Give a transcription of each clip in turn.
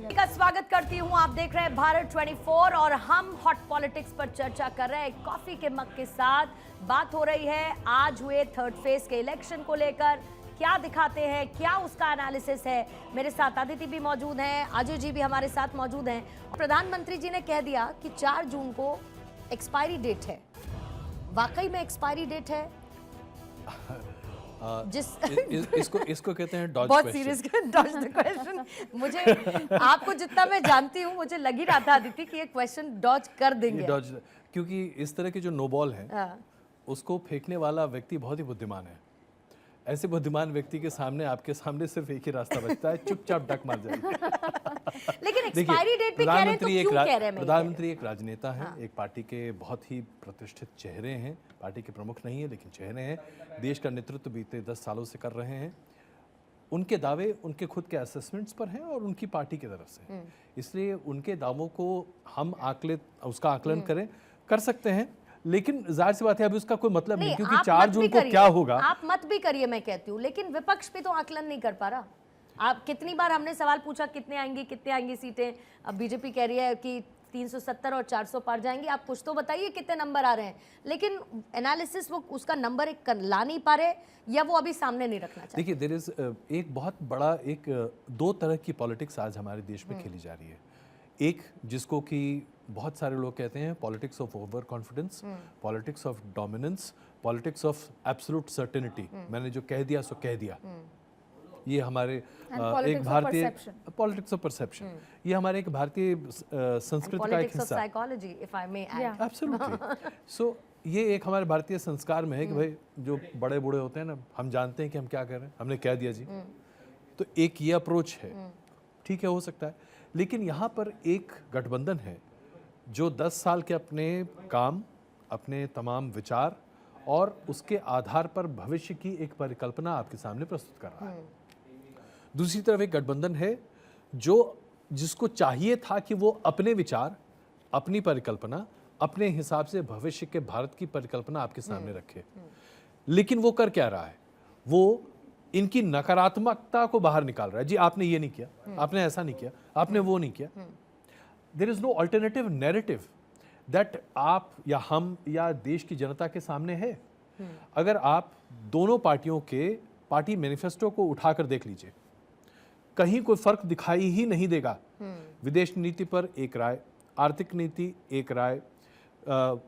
का स्वागत करती हूं। आप देख रहे हैं भारत 24 और हम हॉट पॉलिटिक्स पर चर्चा कर रहे हैं कॉफी के मग के साथ। बात हो रही है आज हुए थर्ड फेज के इलेक्शन को लेकर, क्या दिखाते हैं, क्या उसका एनालिसिस है। मेरे साथ अदिति भी मौजूद हैं, अजय जी भी हमारे साथ मौजूद हैं। प्रधानमंत्री जी ने कह दिया कि 4 जून को एक्सपायरी डेट है। वाकई में एक्सपायरी डेट है? इसको कहते हैं डॉज बहुत question. Serious dodge the question. मुझे आपको जितना मैं जानती हूँ, मुझे लग ही रहा था अदिति कि ये क्वेश्चन डॉज कर देंगे। डॉज, क्योंकि इस तरह के जो नो बॉल है हाँ। उसको फेंकने वाला व्यक्ति बहुत ही बुद्धिमान है। ऐसे बुद्धिमान व्यक्ति के सामने आपके सामने सिर्फ एक ही रास्ता बचता है, चुपचाप डक मार जाइए। लेकिन एक्सपायरी डेट भी कह रहे हैं तो क्यों कह रहे हैं? प्रधानमंत्री एक राजनेता है, एक पार्टी के बहुत ही प्रतिष्ठित चेहरे हैं। पार्टी के प्रमुख नहीं है लेकिन चेहरे हैं। देश का नेतृत्व बीते 10 सालों से कर रहे हैं। उनके दावे उनके खुद के असेसमेंट्स पर हैं और उनकी पार्टी की तरफ से, इसलिए उनके दावों को हम उसका आकलन कर सकते हैं। लेकिन जाहिर सी बात है अभी उसका कोई मतलब नहीं, क्योंकि 4 जून को क्या होगा। आप मत भी करिए, मैं कहती हूँ, लेकिन विपक्ष भी तो आकलन नहीं कर पा रहा। आप कितनी बार हमने सवाल पूछा कितने आएंगी सीटें। अब बीजेपी कह रही है कि 370 और 400 पार जाएंगे। आप कुछ तो बताइए कितने नंबर आ रहे हैं। लेकिन एनालिसिस वो उसका नंबर एक ला नहीं पा रहे, या वो अभी सामने नहीं रखना चाहते। देखिए, देयर इज एक बहुत बड़ा दो तरह की पॉलिटिक्स आज हमारे देश में खेली जा रही है। एक जिसको कि बहुत सारे लोग कहते हैं politics of over confidence, politics of dominance, politics of absolute certainty. मैंने जो कह दिया सो कह दिया। ये हमारे एक भारतीय पॉलिटिक्स ऑफ परसेप्शन, ये हमारे एक भारतीय संस्कृति का एक हिस्सा है। Psychology, if I may add. Absolutely. So ये एक हमारे भारतीय संस्कार में है कि भाई जो बड़े बूढ़े होते हैं ना, हम जानते हैं कि हम क्या कर रहे हैं, हमने कह दिया जी। तो एक ये अप्रोच है, ठीक है, हो सकता है। लेकिन यहाँ पर एक गठबंधन है जो 10 साल के अपने काम, अपने तमाम विचार और उसके आधार पर भविष्य की एक परिकल्पना आपके सामने प्रस्तुत कर रहा है। दूसरी तरफ एक गठबंधन है जिसको चाहिए था कि वो अपने विचार, अपनी परिकल्पना, अपने हिसाब से भविष्य के भारत की परिकल्पना आपके सामने रखे। लेकिन वो कर क्या रहा है? वो इनकी नकारात्मकता को बाहर निकाल रहा है। जी आपने ये नहीं किया, आपने ऐसा नहीं किया, आपने वो नहीं किया। There is no alternative narrative that आप या हम या देश की जनता के सामने है। अगर आप दोनों पार्टियों के पार्टी मैनिफेस्टो को उठाकर देख लीजिए, कहीं कोई फर्क दिखाई ही नहीं देगा। विदेश नीति पर एक राय, आर्थिक नीति एक राय,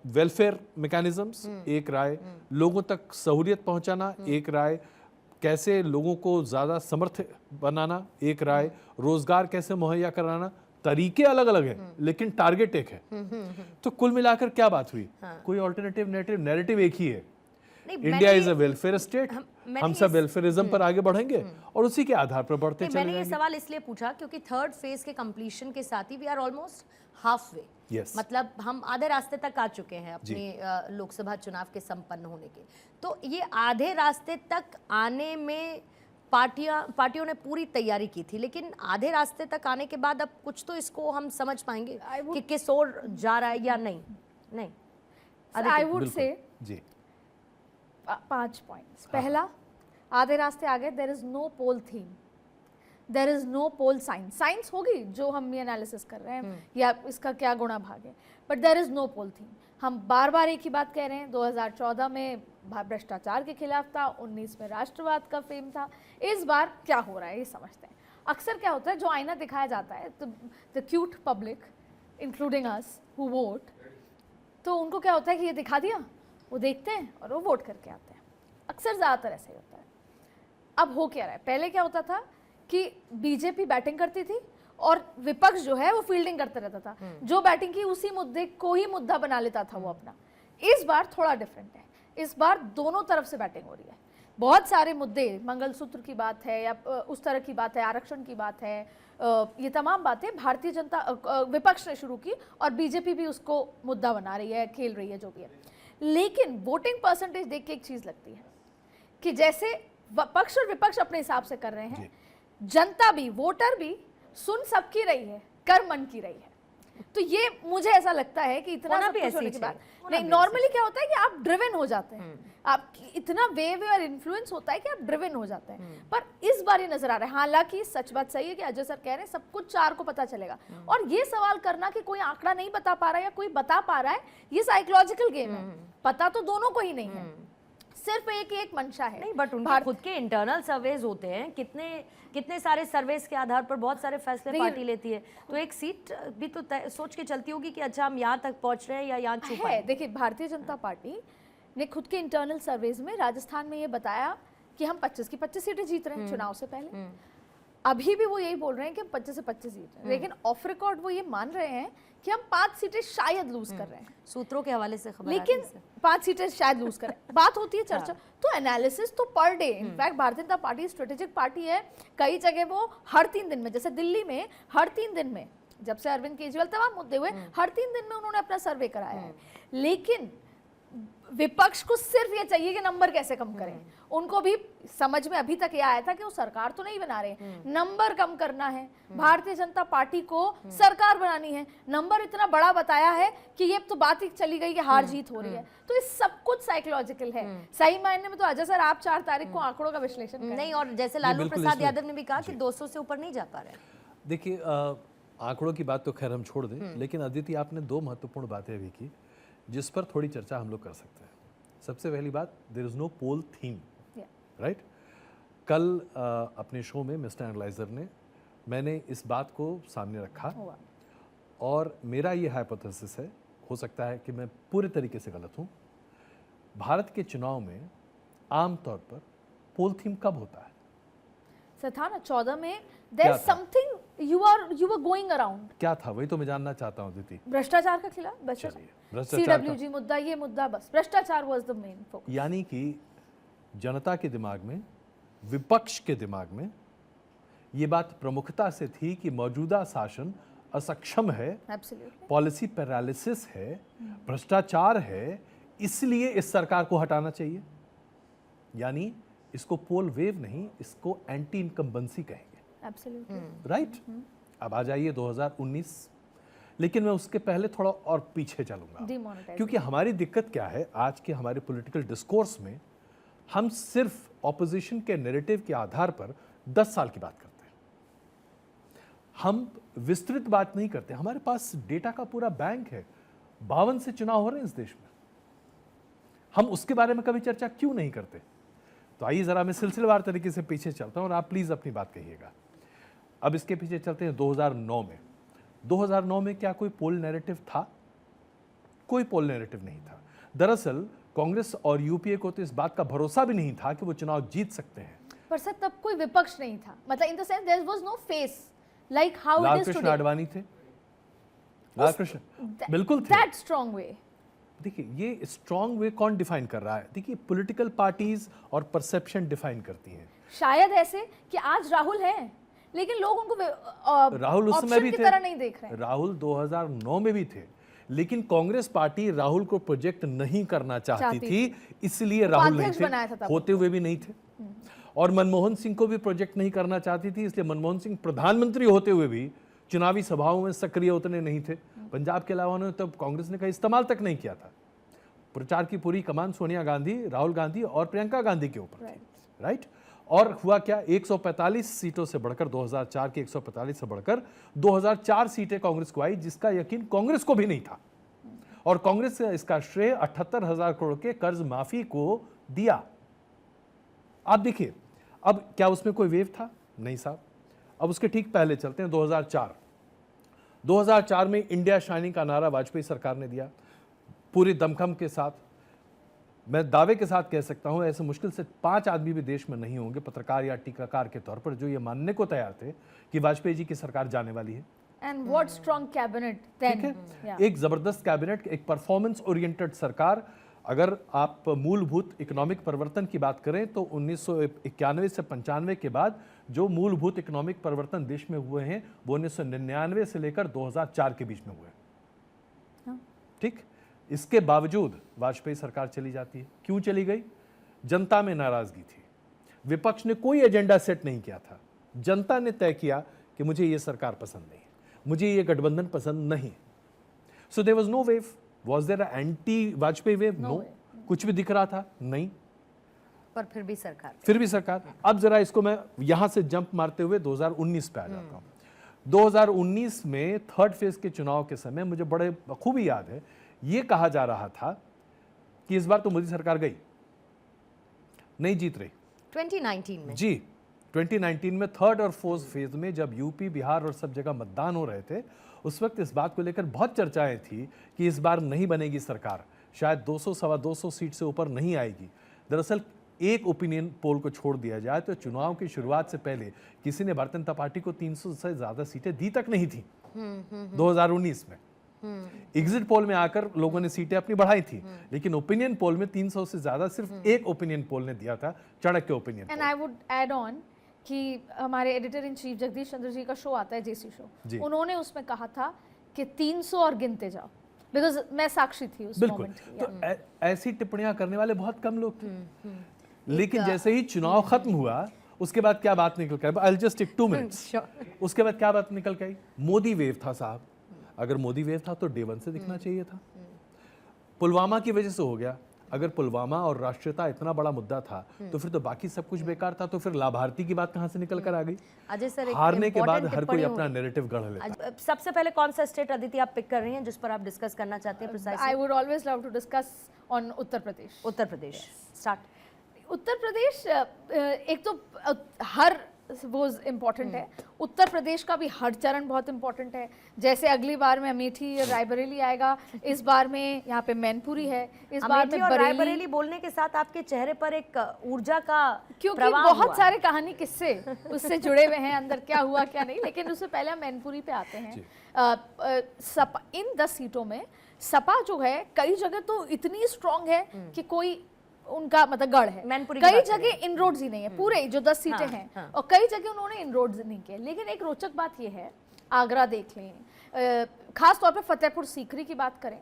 वेलफेयर मैकेनिज्म्स एक राय, लोगों तक सहूलियत पहुंचाना एक राय, कैसे लोगों को ज़्यादा समर्थ बनाना एक राय, रोजगार कैसे मुहैया कराना, तरीके अलग अलग हैं लेकिन टारगेट एक है। तो कुल मिलाकर क्या बात हुई? कोई ऑल्टरनेटिव नैरेटिव एक ही है। India is a welfare state, हम सब वेलफेयरिज्म पर आगे बढ़ेंगे और उसी के आधार पर बढ़ते चले मैंने ये सवाल इसलिए पूछा क्योंकि थर्ड फेज के कंप्लीशन के साथ ही we are almost half way. मतलब हम आधे रास्ते तक आ चुके हैं अपने लोकसभा चुनाव के संपन्न होने के। तो ये आधे रास्ते तक आने में पार्टियों ने पूरी तैयारी की थी, लेकिन आधे रास्ते तक आने के बाद अब कुछ तो इसको हम समझ पाएंगे कि किस ओर जा रहा है या नहीं। I would say ji 5 points. पहला, आधे रास्ते आगे, there is no poll theme, there is no poll science होगी जो हम ये एनालिसिस कर रहे हैं या इसका क्या गुणा भाग है, but there is no poll theme. हम बार बार एक ही बात कह रहे हैं। 2014 में भ्रष्टाचार के खिलाफ था, 19 में राष्ट्रवाद का फेम था। इस बार क्या हो रहा है ये समझते हैं। अक्सर क्या होता है, जो आईना दिखाया जाता है, the cute public including us who vote, तो उनको क्या होता है कि ये दिखा दिया, वो देखते हैं और वो वोट करके आते हैं। अक्सर ज़्यादातर ऐसा ही होता है। अब हो क्या रहा है, पहले क्या होता था कि बीजेपी बैटिंग करती थी और विपक्ष जो है वो फील्डिंग करता रहता था। जो बैटिंग की उसी मुद्दे को ही मुद्दा बना लेता था वो अपना। इस बार थोड़ा डिफरेंट है। इस बार दोनों तरफ से बैटिंग हो रही है। बहुत सारे मुद्दे, मंगलसूत्र की बात है या उस तरह की बात है, आरक्षण की बात है, ये तमाम बातें भारतीय जनता विपक्ष ने शुरू की और बीजेपी भी उसको मुद्दा बना रही है, खेल रही है, जो भी है। लेकिन वोटिंग परसेंटेज देख के एक चीज लगती है कि जैसे पक्ष और विपक्ष अपने हिसाब से कर रहे हैं, जनता भी, वोटर भी सुन सबकी रही है, कर मन की रही है। तो ये मुझे ऐसा लगता है कि इतना होना सब भी कुछ ऐसे होने ही के चाहिए, बाद होना नहीं, भी नॉर्मली क्या होता है कि आप ड्रिवन हो जाते हैं, आप इतना वेव और इन्फ्लुएंस होता है कि आप ड्रिवन हो जाते हैं। पर इस बार ये नजर आ रहा है, हालांकि सच बात सही है कि अजय सर कह रहे हैं सब कुछ 4 को पता चलेगा, और ये सवाल करना कि कोई आंकड़ा नहीं बता पा रहा है या कोई बता पा रहा है, ये साइकोलॉजिकल गेम है। पता तो दोनों को ही नहीं है, सिर्फ एक मंशा है। नहीं, बट उनके खुद के इंटरनल सर्वेज होते हैं, कितने सारे सर्वेस के आधार पर बहुत सारे फैसले पार्टी लेती है, तो एक सीट भी तो सोच के चलती होगी कि अच्छा हम यहाँ तक पहुंच रहे हैं या यहाँ छुपा है। देखिए, भारतीय जनता पार्टी ने खुद के इंटरनल सर्वेज में राजस्थान में ये बताया कि हम 25 की 25 सीटें जीत रहे हैं चुनाव से पहले। अभी भी वो यही बोल रहे हैं कि हम 25 से 25 जीत रहे हैं, लेकिन ऑफ रिकॉर्ड वो ये मान रहे हैं कि हम 5 सीटें शायद लूज कर रहे हैं, सूत्रों के हवाले से खबर लेकिन 5 सीटें शायद लूज करें। बात होती है चर्चा, तो एनालिसिस तो per day. In fact Bharatiya Janata party strategic party है, कई जगह वो हर 3 दिन में, जैसे दिल्ली में हर 3 दिन में, जब से अरविंद केजरीवाल तमाम मुद्दे हुए, हर 3 दिन में उन्होंने अपना सर्वे कराया है। लेकिन विपक्ष को सिर्फ ये चाहिए कि नंबर कैसे कम करें। उनको भी समझ में अभी तक ये आया था कि वो सरकार तो नहीं बना रहे, नंबर कम करना है, भारतीय जनता पार्टी को सरकार बनानी है। नंबर इतना बड़ा बताया है कि ये तो बात ही चली गई कि हार जीत हो रही है, तो ये सब कुछ साइकोलॉजिकल है। सही मायने में तो अजय सर आप 4 तारीख को आंकड़ों का विश्लेषण करें। नहीं, और जैसे लालू प्रसाद यादव ने भी कहा कि 200 से ऊपर नहीं जा पा रहे। देखिए, आंकड़ों की बात तो खैर हम छोड़ दें, लेकिन अदिति आपने 2 महत्वपूर्ण बातें भी की जिस पर थोड़ी चर्चा हम लोग कर सकते हैं। सबसे पहली बात, there is no poll theme, right. कल अपने शो में मिस्टर एनालाइजर ने, मैंने इस बात को सामने रखा और मेरा ये हाइपोथेसिस है, हो सकता है कि मैं पूरे तरीके से गलत हूँ, भारत के चुनाव में आमतौर पर पोल थीम कब होता है? सर था ना 14 में, there is something you were going around. क्या था, वही तो मैं जानना चाहता हूँ दीदी। भ्रष्टाचार के खिलाफ, भ्रष्टाचार सीडब्ल्यूजी मुद्दा, ये मुद्दा, बस भ्रष्टाचार वाज द मेन फोकस। यानी कि जनता के दिमाग में, विपक्ष के दिमाग में ये बात प्रमुखता से थी कि मौजूदा शासन असक्षम है, पॉलिसी पैरालिसिस है, भ्रष्टाचार है, इसलिए इस सरकार को हटाना चाहिए। यानी इसको पोल वेव नहीं, इसको एंटी इनकम्बेंसी कहेंगे, राइट। अब आ जाइए 2019, लेकिन मैं उसके पहले थोड़ा और पीछे चलूंगा, क्योंकि हमारी दिक्कत क्या है आज के हमारे पॉलिटिकल डिस्कोर्स में, हम सिर्फ ऑपोजिशन के नैरेटिव के आधार पर 10 साल की बात करते हैं, हम विस्तृत बात नहीं करते। हमारे पास डेटा का पूरा बैंक है, 52 से चुनाव हो रहे हैं इस देश में, हम उसके बारे में कभी चर्चा क्यों नहीं करते? तो आइए जरा मैं सिलसिलेवार तरीके से पीछे चलता हूं और आप प्लीज अपनी बात कहिएगा। अब इसके पीछे चलते हैं 2009 में। 2009 में क्या कोई पोल नैरेटिव था? कोई पोल नैरेटिव नहीं था। दरअसल कांग्रेस और यूपीए को तो इस बात का भरोसा भी नहीं था कि वो चुनाव जीत सकते हैं। पर सर तब कोई विपक्ष नहीं था, मतलब in the sense there was no face like how it is today. Lal Krishna Advani थे, लालकृष्ण बिल्कुल थे। That strong way. देखिए, ये स्ट्रांग वे कौन डिफाइन कर रहा है? देखिए, पॉलिटिकल पार्टीज और परसेप्शन डिफाइन करती हैं। शायद ऐसे कि आज राहुल हैं, लेकिन लोग उनको राहुल उस समय भी की थे, तरह नहीं देख रहे हैं। राहुल 2009 में भी थे, लेकिन कांग्रेस पार्टी राहुल को प्रोजेक्ट नहीं करना चाहती थी, इसलिए राहुल नहीं थे, होते हुए भी नहीं थे। और मनमोहन सिंह को भी प्रोजेक्ट नहीं करना चाहती थी, इसलिए मनमोहन सिंह प्रधानमंत्री होते हुए भी चुनावी सभाओं में सक्रिय उतने नहीं थे। पंजाब के अलावा उन्होंने तब कांग्रेस ने का इस्तेमाल तक नहीं किया था। प्रचार की पूरी कमान सोनिया गांधी, राहुल गांधी और प्रियंका गांधी के ऊपर थी, राइट। और हुआ क्या, 145 सीटों से बढ़कर 2004 की 145 से बढ़कर 2004 सीटें कांग्रेस को आई, जिसका यकीन कांग्रेस को भी नहीं था। और कांग्रेस ने इसका श्रेय 78,000 करोड़ के कर्ज माफी को दिया। आप देखिए, अब क्या उसमें कोई वेव था? नहीं साहब। अब उसके ठीक पहले चलते हैं 2004। 2004 में इंडिया शाइनिंग का नारा वाजपेयी सरकार ने दिया पूरी दमखम के साथ। मैं दावे के साथ कह सकता हूं, ऐसे मुश्किल से 5 आदमी भी देश में नहीं होंगे, पत्रकार या टीकाकार के तौर पर, जो ये मानने को तैयार थे कि वाजपेयी जी की सरकार जाने वाली है। And what strong cabinet then? Yeah. एक जबरदस्त कैबिनेट, एक परफॉर्मेंस ओरिएंटेड सरकार। अगर आप मूलभूत इकोनॉमिक परिवर्तन की बात करें तो 1991 से 95 के बाद जो मूलभूत इकोनॉमिक परिवर्तन देश में हुए हैं वो 1999 से लेकर 2004 के बीच में हुए। ठीक, इसके बावजूद वाजपेयी सरकार चली जाती है। क्यों चली गई? जनता में नाराजगी थी, विपक्ष ने कोई एजेंडा सेट नहीं किया था, जनता ने तय किया कि मुझे ये सरकार पसंद नहीं है। मुझे ये गठबंधन पसंद नहीं। So there was no wave. Was there anti Vajpayee wave? No. कुछ भी दिख रहा था? नहीं। पर फिर भी सरकार। अब जरा इसको मैं यहां से जंप मारते हुए 2019 पे आ जाता हूं। 2019 में थर्ड फेज के चुनाव के समय मुझे बड़े खूबी याद है, ये कहा जा रहा था कि इस बार तो मोदी सरकार गई, नहीं जीत रही। 2019 में जी, 2019 में थर्ड और फोर्थ फेज में जब यूपी, बिहार और सब जगह मतदान हो रहे थे, उस वक्त इस बात को लेकर बहुत चर्चाएं थी कि इस बार नहीं बनेगी सरकार, शायद 200 सवा 200 सीट से ऊपर नहीं आएगी। दरअसल एक ओपिनियन पोल को छोड़ दिया जाए तो चुनाव की शुरुआत से पहले किसी ने भारतीय जनता पार्टी को 300 से ज्यादा सीटें दी तक नहीं थी 2019 में। एग्जिट पोल में आकर लोगों ने सीटें अपनी बढ़ाई थी, लेकिन ओपिनियन पोल में 300 से ज्यादा सिर्फ एक ओपिनियन पोल ने दिया था, Chanakya opinion poll. And I would add on कि हमारे editor in chief Jagdish Chandra ji का शो आता है जेसी शो, उन्होंने उसमें कहा था कि 300 और गिनते जाओ, बिकॉज मैं साक्षी थी उस बिल्कुल। मोमेंट की। तो ऐसी टिप्पणियां करने वाले बहुत कम लोग थे। लेकिन जैसे ही चुनाव खत्म हुआ, उसके बाद क्या बात निकल के आई, आई जस्ट टेक 2 मिनट्स। उसके बाद क्या बात निकल के आई? मोदी वेव था साहब। अगर मोदी वेव था तो डे 1 से दिखना चाहिए था। पुलवामा की वजह से हो गया। अगर पुलवामा और राष्ट्रीयता इतना बड़ा मुद्दा था तो फिर तो बाकी सब कुछ बेकार था। तो फिर लाभार्थी की बात कहां से निकल कर आ गई? अजय सर, एक हारने के बाद important हर कोई टिप्पणी अपना नैरेटिव गढ़ लेता है। सबसे पहले कौन सा स्टेट अदिति आप पिक कर रही हैं जिस पर आप डिस्कस करना चाहते हैं precisely? I would always love to discuss on Uttar Pradesh. Uttar Pradesh, start. Uttar Pradesh एक तो हर वो इम्पोर्टेंट है, उत्तर प्रदेश का भी हर चरण बहुत इम्पोर्टेंट है। जैसे अगली बार में अमेठी रायबरेली आएगा, इस बार में यहाँ पे मैनपुरी है, इस बार में रायबरेली बोलने के साथ आपके चेहरे पर एक ऊर्जा का क्योंकि बहुत सारे कहानी किस्से उससे जुड़े हुए हैं, अंदर क्या हुआ क्या नहीं। लेकिन उससे पहले हम मैनपुरी पे आते हैं। सपा, इन 10 सीटों में सपा जो है कई जगह तो इतनी स्ट्रांग है कि कोई उनका मतलब गढ़ है। कई जगह इनरोड्स ही नहीं है, पूरे जो 10 सीटें हैं और कई जगह उन्होंने इनरोड्स नहीं किए। लेकिन एक रोचक बात यह है, आगरा देख लें, खास तौर पे फतेहपुर सीकरी की बात करें,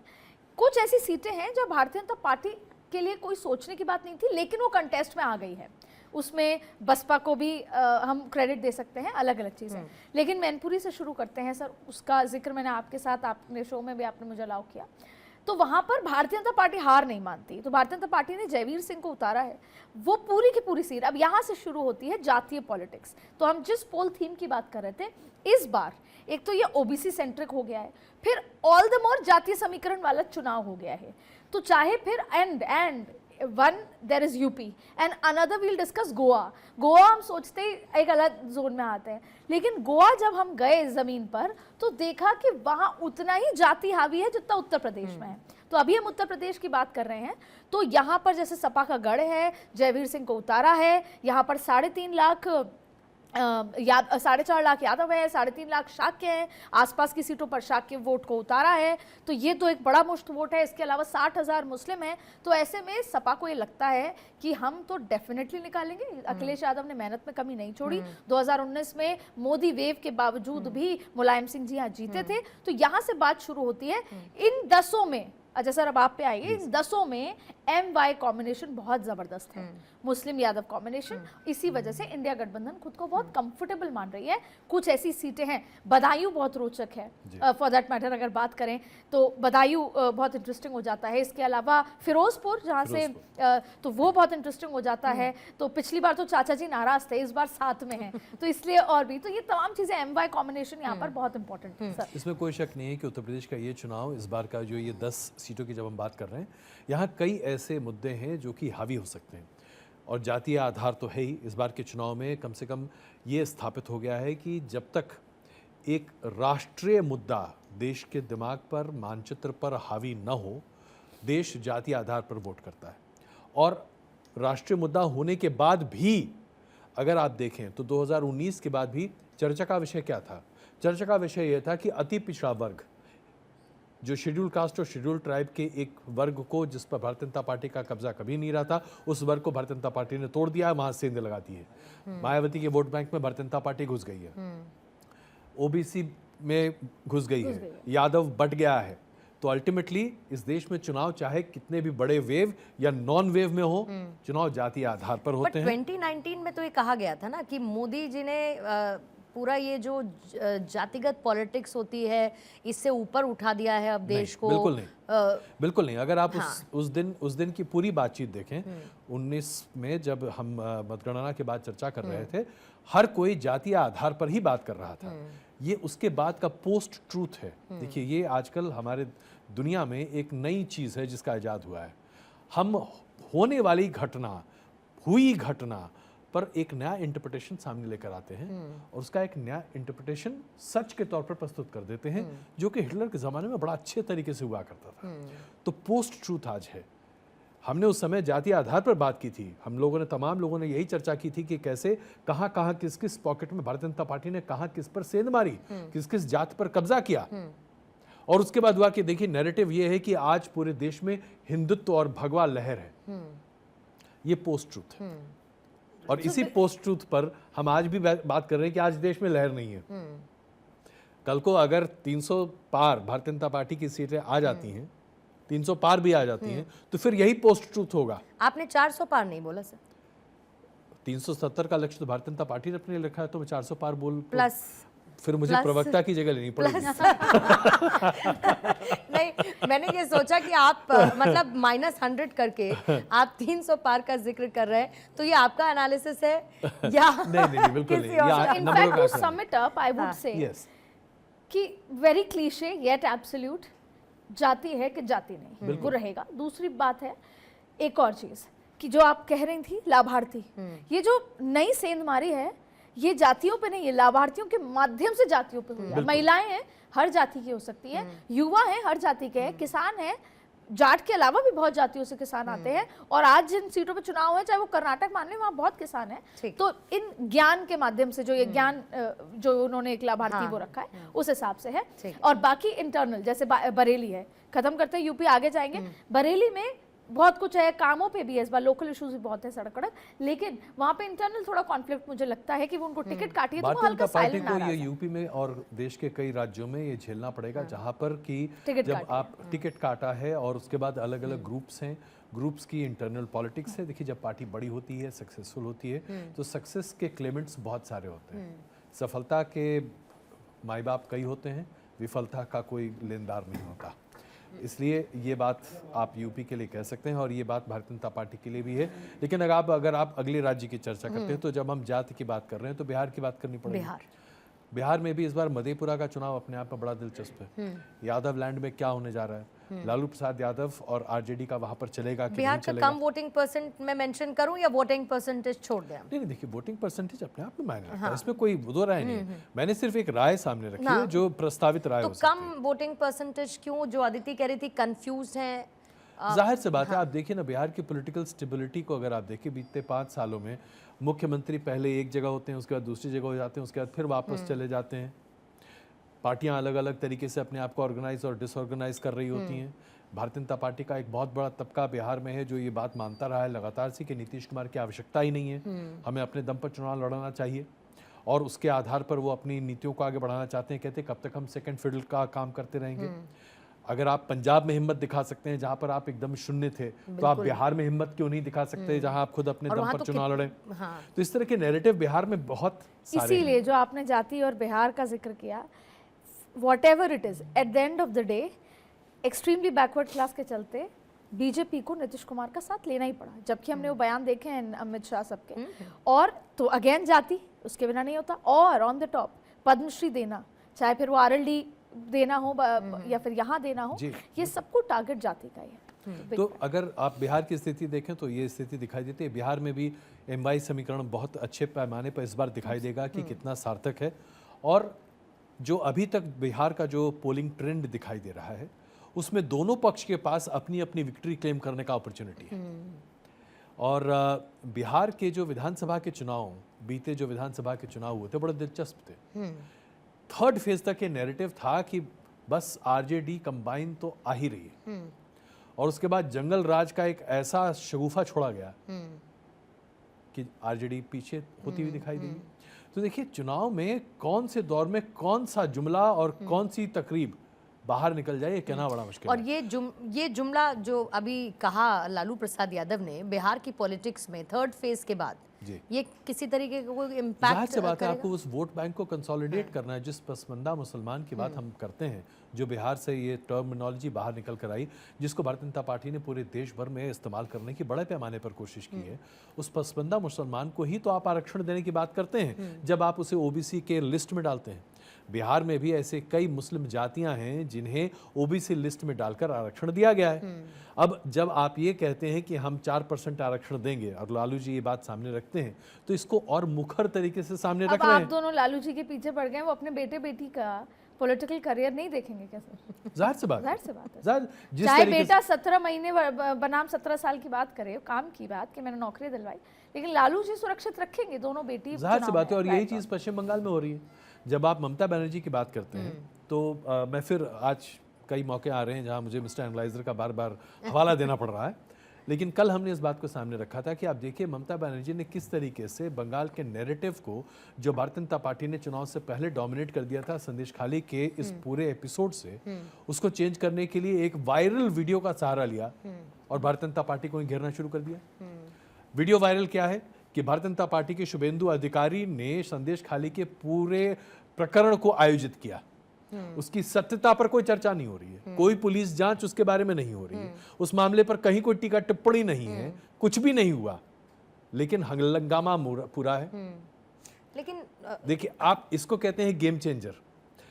कुछ ऐसी सीटें हैं जो भारतीय जनता पार्टी के लिए कोई सोचने की बात नहीं थी, लेकिन वो कंटेस्ट में आ गई है। उसमें बसपा को भी हम क्रेडिट दे सकते हैं, अलग अलग चीज़ें। लेकिन मैनपुरी से शुरू करते हैं सर, उसका जिक्र मैंने आपके साथ, आपने शो में भी आपने मुझे अलाउ किया। तो वहां पर भारतीय जनता पार्टी हार नहीं मानती, तो भारतीय जनता पार्टी ने जयवीर सिंह को उतारा है। वो पूरी की पूरी सीट अब यहां से शुरू होती है जातीय पॉलिटिक्स। तो हम जिस पोल थीम की बात कर रहे थे, इस बार एक तो ये ओबीसी सेंट्रिक हो गया है, फिर ऑल द मोर जातीय समीकरण वाला चुनाव हो गया है। तो चाहे फिर and one there is UP and another will discuss Goa. Goa हम सोचते ही एक अलग जोन में आते हैं, लेकिन गोवा जब हम गए जमीन पर तो देखा कि वहां उतना ही जाति हावी है जितना उत्तर प्रदेश में है। तो अभी हम उत्तर प्रदेश की बात कर रहे हैं, तो यहाँ पर जैसे सपा का गढ़ है, जयवीर सिंह को उतारा है, यहाँ पर 3.5 लाख 4.5 लाख यादव है, 3.5 लाख शाक्य है, आसपास की सीटों पर शाक्य वोट को उतारा है। तो ये तो एक बड़ा मुश्त वोट है। इसके अलावा 60,000 मुस्लिम हैं। तो ऐसे में सपा को ये लगता है कि हम तो डेफिनेटली निकालेंगे। अखिलेश यादव ने मेहनत में कमी नहीं छोड़ी। 2019 में मोदी वेव के बावजूद भी मुलायम सिंह जी यहाँ जीते थे। तो यहाँ से बात शुरू होती है। इन 10 में, अच्छा सर अब आप पे आइए, इन 10 में MY कॉम्बिनेशन बहुत जबरदस्त है, मुस्लिम यादव कॉम्बिनेशन। इसी वजह से इंडिया गठबंधन खुद को बहुत कंफर्टेबल मान रही है। कुछ ऐसी सीटें हैं, बदायूं बहुत रोचक है फॉर दैट मैटर, अगर बात करें तो बदायूं बहुत इंटरेस्टिंग हो जाता है। इसके अलावा फिरोजपुर जहाँ से तो वो बहुत इंटरेस्टिंग हो जाता है। तो पिछली बार तो चाचा जी नाराज थे, इस बार साथ में है, तो इसलिए और भी। तो ये तमाम चीजें MY कॉम्बिनेशन यहाँ पर बहुत इंपॉर्टेंट है सर। इसमें कोई शक नहीं है कि उत्तर प्रदेश का ये चुनाव, इस बार का जो ये 10 सीटों की जब हम बात कर रहे हैं, यहाँ कई ऐसे मुद्दे हैं जो कि हावी हो सकते हैं। और जातीय आधार तो है ही। इस बार के चुनाव में कम से कम ये स्थापित हो गया है कि जब तक एक राष्ट्रीय मुद्दा देश के दिमाग पर, मानचित्र पर हावी न हो, देश जातीय आधार पर वोट करता है। और राष्ट्रीय मुद्दा होने के बाद भी अगर आप देखें तो 2019 के बाद भी चर्चा का विषय क्या था? चर्चा का विषय यह था कि अति पिछड़ा वर्ग, जो शेड्यूल कास्ट और शेड्यूल ट्राइब के एक वर्ग को, जिस पर भारतीय जनता पार्टी का कब्जा कभी नहीं रहा था, उस वर्ग को भारतीय जनता पार्टी ने तोड़ दिया, वहां सेंध लगाती है। मायावती के वोट बैंक में भारतीय जनता पार्टी घुस गई है, ओबीसी में घुस गई है, यादव बट गया है। तो अल्टीमेटली इस देश में चुनाव चाहे कितने भी बड़े वेव या नॉन वेव में हो, चुनाव जातीय आधार पर होते हैं। 2019 में तो ये कहा गया था ना कि मोदी जी ने पूरा ये जो जातिगत पॉलिटिक्स होती है इससे ऊपर उठा दिया है अब देश को? बिल्कुल नहीं, बिल्कुल नहीं। अगर आप उस दिन की पूरी बातचीत देखें, 19 में जब हम मतगणना के बाद चर्चा कर रहे थे, हर कोई जातीय आधार पर ही बात कर रहा था। ये उसके बाद का पोस्ट ट्रूथ है। देखिए, ये आजकल हमारे दुनिया में एक नई चीज है जिसका इजाद हुआ है। हम होने वाली घटना, हुई घटना पर एक नया इंटरप्रिटेशन सामने लेकर आते हैं और उसका एक नया इंटरप्रिटेशन सच के तौर पर प्रस्तुत कर देते हैं, जो कि हिटलर के ज़माने में बड़ा अच्छे तरीके से हुआ करता था। तो पोस्ट ट्रूथ आज है। हमने उस समय जातीय आधार पर बात की थी। हम लोगों ने, तमाम लोगों ने यही चर्चा की थी कि कैसे कहाँ कहाँ किस किस पॉकेट में भारतीय जनता पार्टी ने कहाँ किस पर सेंध मारी, किस किस जात पर कब्जा किया। और उसके बाद हुआ कि देखिए, नैरेटिव ये है कि आज पूरे देश में हिंदुत्व और भगवा लहर है। ये पोस्ट ट्रूथ है। और इसी पोस्ट ट्रूथ पर हम आज भी बात कर रहे हैं कि आज देश में लहर नहीं है। कल को अगर 300 पार भारतीय जनता पार्टी की सीटें आ जाती हैं, 300 पार भी आ जाती हैं, तो फिर यही पोस्ट ट्रूथ होगा। आपने 400 पार नहीं बोला सर। 370 का लक्ष्य तो भारतीय जनता पार्टी ने अपने लिए रखा है, तो मैं 400 पार बोल प्लस फिर मुझे प्रवक्ता की जगह लेनी पड़ेगी। नहीं, मैंने ये सोचा कि आप मतलब -100 करके आप 300 पार का जिक्र कर रहे हैं, तो ये आपका एनालिसिस है या नहीं, बिल्कुल नहीं। In fact, to sum it up, I would say Yes. कि very cliche yet absolute, जाति है कि जाति नहीं, वो रहेगा। दूसरी बात है एक और चीज कि जो आप कह रही थी लाभार्थी, ये जो नई सेंध मारी है, ये जातियों पे नहीं है, लाभार्थियों के माध्यम से जातियों पे हुई है। महिलाएं हैं, हर जाति की हो सकती है, युवा है, हर जाति के हैं, किसान है, जाट के अलावा भी बहुत जातियों से किसान आते हैं। और आज जिन सीटों पे चुनाव है, चाहे वो कर्नाटक मान लें, वहाँ बहुत किसान है। तो इन ज्ञान के माध्यम से जो ये ज्ञान जो उन्होंने एक लाभार्थी वो रखा है, उस हिसाब से है। और बाकी इंटरनल जैसे बरेली है, खत्म करते हैं, यूपी आगे जाएंगे। बरेली में बहुत कुछ है, कामों पे भी है, इस बार लोकल इश्यूज भी बहुत है, सड़क सड़क, लेकिन वहाँ पे इंटरनल थोड़ा कॉन्फ्लिक्ट मुझे लगता है कि वो उनको टिकट काटी है, तो वो हल्का साइलेंट पार्टी को ये यूपी में और देश के कई राज्यों में ये झेलना पड़ेगा, जहाँ पर कि जब आप टिकट काटा है और उसके बाद अलग अलग ग्रुप्स हैं, ग्रुप्स की इंटरनल पॉलिटिक्स है। देखिए, जब पार्टी बड़ी होती है, सक्सेसफुल होती है, तो सक्सेस के क्लेमेंट्स बहुत सारे होते हैं। सफलता के माई बाप कई होते हैं, विफलता का कोई लेनदार नहीं होता। इसलिए ये बात आप यूपी के लिए कह सकते हैं और ये बात भारतीय जनता पार्टी के लिए भी है। लेकिन अगर आप अगले राज्य की चर्चा करते हैं, तो जब हम जाति की बात कर रहे हैं तो बिहार की बात करनी पड़ेगी। बिहार में भी इस बार मधेपुरा का चुनाव अपने आप में बड़ा दिलचस्प है। यादव लैंड में क्या होने जा रहा है, लालू प्रसाद यादव और आरजेडी का वहां पर चलेगा कि बिहार नहीं का चलेगा। कम वोटिंग परसेंट में मेंशन करूं या वोटिंग परसेंटेज छोड़ दें? नहीं, देखिए, वोटिंग परसेंटेज अपने आप में मायने रखता है, इसमें कोई दो राय नहीं है। मैंने सिर्फ एक राय सामने रखी है जो प्रस्तावित राय हो सकती है। तो कम वोटिंग परसेंटेज क्यों? जो अदिति कह रही थी कंफ्यूज हैं। जाहिर सी बात है, आप देखिए ना, बिहार की पॉलिटिकल स्टेबिलिटी को अगर आप देखिए, बीते 5 सालों में मुख्यमंत्री पहले एक जगह होते हैं, उसके बाद दूसरी जगह हो जाते हैं, उसके बाद फिर वापस चले जाते हैं। पार्टियां अलग अलग तरीके से अपने आप को ऑर्गेनाइज और डिसऑर्गेनाइज कर रही होती हैं। भारतीय जनता पार्टी का एक बहुत बड़ा तबका बिहार में है जो ये बात मानता रहा है लगातार से कि नीतीश कुमार की आवश्यकता ही नहीं है, हमें अपने दम पर चुनाव लड़ना चाहिए और उसके आधार पर वो अपनी नीतियों को आगे बढ़ाना चाहते हैं। कहते हैं कब तक हम सेकंड फिडल का काम करते रहेंगे। अगर आप पंजाब में हिम्मत दिखा सकते हैं जहां पर आप एकदम शून्य थे, तो आप बिहार में हिम्मत क्यों नहीं दिखा सकते जहां आप खुद अपने दम पर चुनाव लड़ें। तो इस तरह के नैरेटिव बिहार में बहुत सारे। इसीलिए जो आपने जाति और बिहार का जिक्र किया, whatever it is, at the end of the day, extremely backward class के चलते बीजेपी को नीतीश कुमार का साथ लेना ही पड़ा, जबकि हमने वो बयान देखे हैं अमित शाह सबके। और तो अगेन जाति उसके बिना नहीं होता, और ऑन द टॉप पद्मश्री देना, चाहे फिर वो आरएलडी देना हो या फिर यहाँ देना हो, ये सबको टारगेट जाति का ही है। तो अगर आप बिहार की स्थिति देखें तो ये स्थिति दिखाई देती है। बिहार में भी एमवाई समीकरण बहुत अच्छे पैमाने पर इस बार दिखाई देगा कि कितना सार्थक है। और जो अभी तक बिहार का जो पोलिंग ट्रेंड दिखाई दे रहा है, उसमें दोनों पक्ष के पास अपनी अपनी विक्ट्री क्लेम करने का अपॉर्चुनिटी है। और बिहार के जो विधानसभा के चुनाव, बीते जो विधानसभा के चुनाव हुए थे, बड़े दिलचस्प थे। थर्ड फेज तक ये नैरेटिव था कि बस आरजेडी कंबाइन तो आ ही रही है, और उसके बाद जंगल राज का एक ऐसा शगुफा छोड़ा गया कि आरजेडी पीछे होती हुई दिखाई दी। तो देखिए, चुनाव में कौन से दौर में कौन सा जुमला और कौन सी तकरीब बाहर निकल जाए, ये कहना बड़ा मुश्किल और है। ये जुमला जो अभी कहा लालू प्रसाद यादव ने, बिहार की पॉलिटिक्स में थर्ड फेज के बाद जी। ये किसी तरीके का कोई जाहिर इम्पैक्ट सी बात है, आपको उस वोट बैंक को कंसोलिडेट करना है। जिस पसमंदा मुसलमान की बात हम करते हैं, जो बिहार से ये टर्मिनोलॉजी बाहर निकल कर आई, जिसको भारतीय जनता पार्टी ने पूरे देश भर में इस्तेमाल करने की बड़े पैमाने पर कोशिश की है, उस पसमंदा मुसलमान को ही तो आप आरक्षण देने की बात करते हैं जब आप उसे ओबीसी के लिस्ट में डालते हैं। बिहार में भी ऐसे कई मुस्लिम जातियां हैं जिन्हें ओबीसी लिस्ट में डालकर आरक्षण दिया गया है। अब जब आप ये कहते हैं कि हम 4% आरक्षण देंगे और लालू जी ये बात सामने रखते हैं, तो इसको और मुखर तरीके से सामने रख अब रहे आप हैं। दोनों लालू जी के पीछे पड़ गए, वो अपने बेटे बेटी का पॉलिटिकल करियर नहीं देखेंगे कैसे? जाहिर सी बात जाहिर सी बात है। जिस चाहे तरीके बेटा 17 महीने बनाम 17 साल की बात करे, काम की बात कि मैंने नौकरी दिलवाई, लेकिन लालू जी सुरक्षित रखेंगे दोनों बेटी। जाहिर सी बात है, और यही चीज़ पश्चिम बंगाल में हो रही है। जब आप ममता बनर्जी की बात करते हैं तो मैं फिर आज कई मौके आ रहे हैं जहां मुझे मिस्टर एनालाइजर का बार बार हवाला देना पड़ रहा है, लेकिन कल हमने इस बात को सामने रखा था कि आप देखिए ममता बनर्जी ने किस तरीके से बंगाल के नैरेटिव को, जो भारतीय जनता पार्टी ने चुनाव से पहले डोमिनेट कर दिया था संदेश खाली के इस पूरे एपिसोड से, उसको चेंज करने के लिए एक वायरल वीडियो का सहारा लिया और भारतीय जनता पार्टी को घेरना शुरू कर दिया। वीडियो वायरल क्या है कि भारतीय जनता पार्टी के शुभेंदु अधिकारी ने संदेश खाली के पूरे प्रकरण को आयोजित किया। उसकी सत्यता पर कोई चर्चा नहीं हो रही है, कोई पुलिस जांच उसके बारे में नहीं हो रही है, उस मामले पर कहीं कोई टीका टिप्पणी नहीं है, कुछ भी नहीं हुआ, लेकिन हंगामा पूरा है। लेकिन देखिए, आप इसको कहते हैं गेम चेंजर।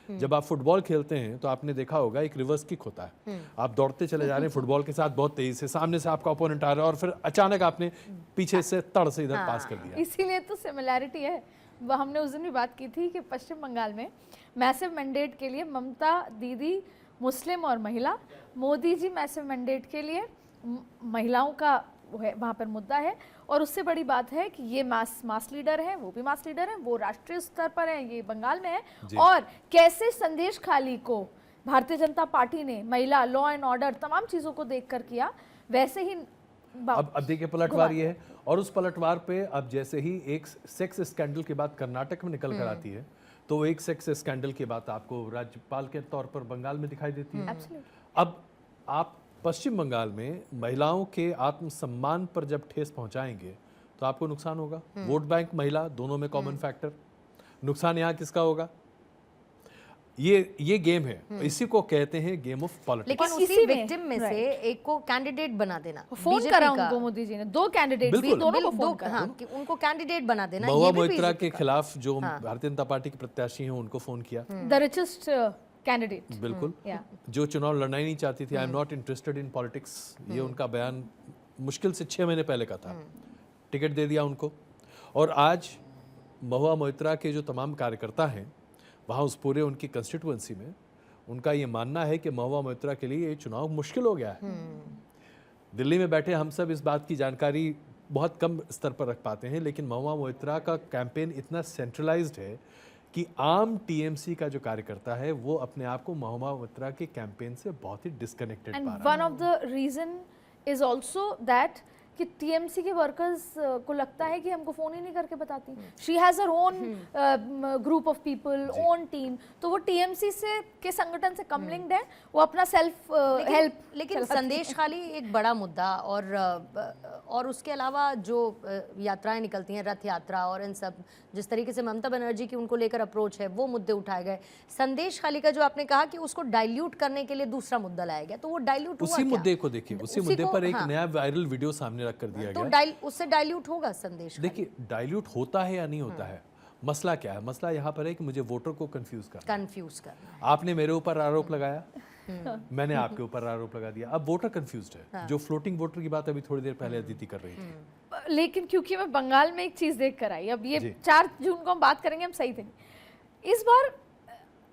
जब आप फुटबॉल खेलते हैं तो आपने देखा होगा एक रिवर्स किक होता है, आप दौड़ते चले जा रहे हैं फुटबॉल के साथ बहुत तेजी से, सामने से आपका ओपोनेंट आ रहा है और फिर अचानक आपने पीछे से तड़ से इधर पास कर दिया। इसीलिए तो सिमिलैरिटी है। वो हमने उस दिन भी बात की थी कि पश्चिम बंगाल में मैसिव मैंडेट के लिए ममता दीदी मुस्लिम और महिला, मोदी जी मैसिव मैंडेट के लिए महिलाओं का वहाँ पर मुद्दा है। और उससे बड़ी बात है कि ये मास लीडर है, वो भी मास लीडर है, वो राष्ट्रीय स्तर पर है, ये बंगाल में है। और कैसे संदेश खाली को भारतीय जनता पार्टी ने महिला, लॉ एंड ऑर्डर, तमाम चीज़ों को देखकर किया, वैसे ही अब देखिए पलटवार ये है। और उस पलटवार पे अब जैसे ही एक सेक्स स्कैंडल की बात कर्नाटक में निकल कर आती है, तो एक सेक्स स्कैंडल की बात आपको राज्यपाल के तौर पर बंगाल में दिखाई देती है। अब आप पश्चिम बंगाल में महिलाओं के आत्मसम्मान पर जब ठेस पहुंचाएंगे तो आपको नुकसान होगा। वोट बैंक, महिला, दोनों में कॉमन फैक्टर। नुकसान यहाँ किसका होगा? ये गेम है, इसी को कहते हैं गेम ऑफ पॉलिटिक्स। लेकिन उसी विक्टिम में से एक को कैंडिडेट बना देना, फोन करा उनको मोदी जी ने, 2 कैंडिडेट भी, दोनों को फोन करा, कि उनको कैंडिडेट बना देना। महुआ मोइत्रा के खिलाफ जो भारतीय जनता पार्टी के प्रत्याशी हैं उनको फोन किया, द रिचेस्ट कैंडिडेट। बिल्कुल, जो चुनाव लड़ना ही नहीं चाहती थी, I am not interested in politics, ये उनका बयान मुश्किल से 6 महीने पहले का था। टिकट दे दिया उनको, और आज महुआ मोइत्रा के जो तमाम कार्यकर्ता हैं वहाँ उस पूरे उनकी कंस्टिट्यूएंसी में उनका ये मानना है कि महुआ मोइत्रा के लिए ये चुनाव मुश्किल हो गया है। दिल्ली में बैठे हम सब इस बात की जानकारी बहुत कम स्तर पर रख पाते हैं, लेकिन महुआ मोइत्रा का कैंपेन इतना सेंट्रलाइज्ड है कि आम टीएमसी का जो कार्यकर्ता है वो अपने आप को महुआ मोइत्रा के कैंपेन से बहुत ही डिस्कनेक्टेड पा रहा है। One of the reason is also that कि टीएमसी के वर्कर्स को लगता है कि हमको फोन ही नहीं करके बताती। She has her own group of people, own team, तो वो टीएमसी से के संगठन से कम लिंक्ड है, वो अपना सेल्फ हेल्प। लेकिन संदेश खाली एक बड़ा मुद्दा, और उसके अलावा जो यात्राएं निकलती हैं, रथ यात्रा और इन सब, जिस तरीके से ममता बनर्जी की उनको लेकर अप्रोच है, वो मुद्दे उठाए गए। संदेश खाली का जो आपने कहा कि उसको डाइल्यूट करने के लिए दूसरा मुद्दा लाया गया, तो वो डाइल्यूट हुआ उसी क्या? मुद्दे को देखिए, उसी मुद्दे पर एक नया वायरल वीडियो सामने रख कर दिया गया। तो उससे डाइल्यूट होगा संदेश? देखिए, डाइल्यूट होता है या नहीं होता है, मसला क्या है? मसला यहाँ पर है कि मुझे वोटर को कंफ्यूज करना। आपने मेरे ऊपर आरोप लगाया, मैंने आपके ऊपर आरोप लगा दिया, अब वोटर कंफ्यूज्ड है। जो फ्लोटिंग वोटर की बात अभी थोड़ी देर पहले अदिति कर रही थी। लेकिन क्योंकि मैं बंगाल में एक चीज देख कर आई, अब ये 4 जून को हम बात करेंगे, हम सही थे। इस बार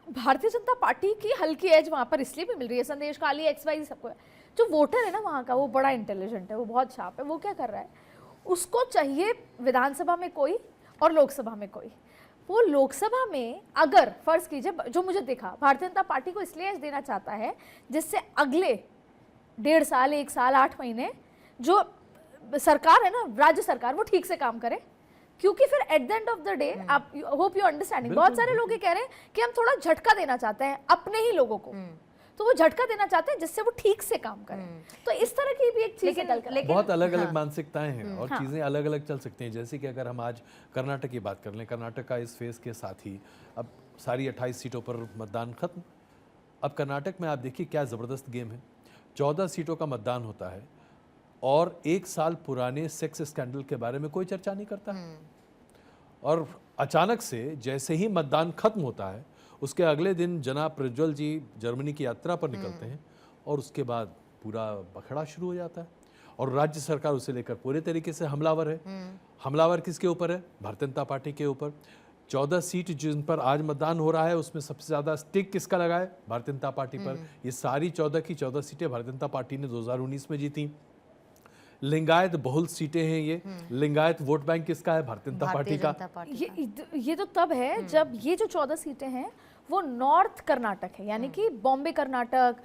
भारतीय जनता पार्टी की हल्की एज वहां पर इसलिए भी मिल रही है, संदेश खाली, XYZ सबको। जो वोटर है ना वहाँ का, वो बड़ा इंटेलिजेंट है, वो बहुत शार्प है। वो क्या कर रहा है, उसको चाहिए विधानसभा में कोई और लोकसभा में कोई। वो लोकसभा में अगर फर्ज कीजिए, जो मुझे दिखा, भारतीय जनता पार्टी को इसलिए एज देना चाहता है जिससे अगले 1.5 साल, 1 साल, 8 महीने जो सरकार है ना, राज्य सरकार, वो ठीक से काम करे। क्योंकि फिर at the end of the day, आप होप यू अंडरस्टैंडिंग, बहुत सारे लोग ये कह रहे हैं कि हम थोड़ा झटका देना चाहते हैं अपने ही लोगों को। तो वो झटका देना चाहते हैं जिससे वो ठीक से काम करें। तो इस तरह की भी एक चीज लेकिन बहुत अलग अलग मानसिकताएं हैं और चीज़ें अलग अलग चल सकती हैं। जैसे कि अगर हम आज कर्नाटक की बात कर लें, कर्नाटक का इस फेज के साथ ही अब सारी 28 सीटों पर मतदान खत्म। अब कर्नाटक में आप देखिए क्या ज़बरदस्त गेम है, 14 सीटों का मतदान होता है और 1 साल पुराने सेक्स स्कैंडल के बारे में कोई चर्चा नहीं करता है। और अचानक से जैसे ही मतदान खत्म होता है उसके अगले दिन जनाब प्रज्वल जी जर्मनी की यात्रा पर निकलते हैं और उसके बाद पूरा बखड़ा शुरू हो जाता है और राज्य सरकार उसे लेकर पूरे तरीके से हमलावर है। हमलावर किसके ऊपर है? भारतीय जनता पार्टी के ऊपर। 14 सीट जिन पर आज मतदान हो रहा है उसमें सबसे ज़्यादा स्टिक किसका लगा है? भारतीय जनता पार्टी पर। ये सारी 14 की 14 सीटें भारतीय जनता पार्टी ने 2019 में जीती। लिंगायत बहुल सीटें हैं ये। लिंगायत वोट बैंक किसका है? भारतीय जनता पार्टी का। ये तो तब है जब ये जो 14 सीटें हैं वो नॉर्थ कर्नाटक है, यानी कि बॉम्बे कर्नाटक,